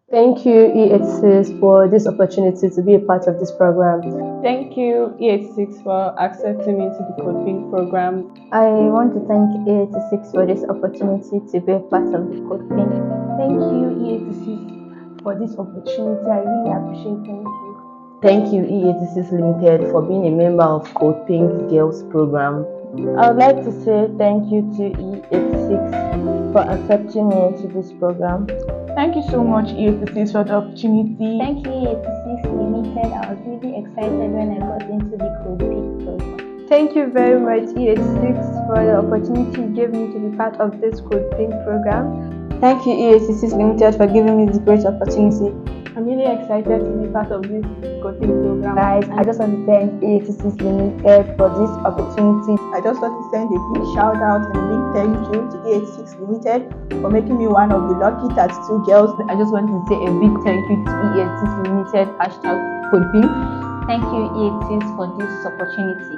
Thank you, E86, for this opportunity to be a part of this program. Thank you, E86, for accepting me into the Code Pink program. I want to thank E86 for this opportunity to be a part of the Code Pink. Thank you, E86, for this opportunity. I really appreciate it. Thank you. Thank you, E86 Limited, for being a member of Code Pink Girls program. I would like to say thank you to E86 for accepting me into this program. Thank you so much, E86, for the opportunity. Thank you, E86 Limited. I was really excited when I got into the Code Pink program. Thank you very much, E86, for the opportunity you gave me to be part of this Code Pink program. Thank you, E86 Limited, for giving me this great opportunity. I'm really excited to be part of this Code Pink program. Guys, I just want to thank E86 Limited for this opportunity. I just want to send a big shout out and a big thank you to E86 Limited for making me one of the lucky 32 girls. I just want to say a big thank you to E86 Limited, #CodePink. Thank you, E86, for this opportunity.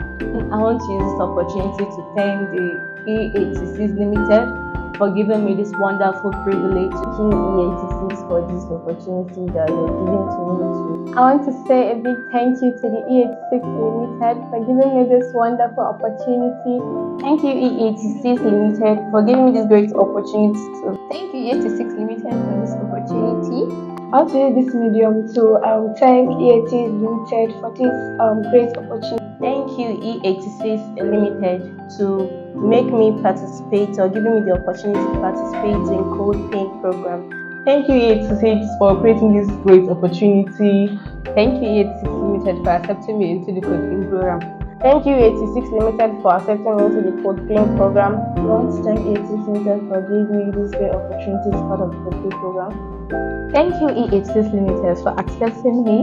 I want to use this opportunity to thank the E86 Limited for giving me this wonderful privilege. Thank you, E86, for this opportunity that you're giving to me too. I want to say a big thank you to the E86 Limited for giving me this wonderful opportunity. Thank you, E86 Limited, for giving me this great opportunity too. Thank you, E86 Limited, for this opportunity. I want to use this medium to thank E86 Limited for this great opportunity. Thank you, E86 Limited, to make me participate or giving me the opportunity to participate in Code Pink program. Thank you, E86, for creating this great opportunity. Thank you, E86 Limited, for accepting me into the Code Pink program. Thank you, E86 Limited, for accepting me into the Code Pink program. I want to thank E86 Limited for giving me this great opportunity as part of the Code Pink program. Thank you, E86 Limited, for accepting me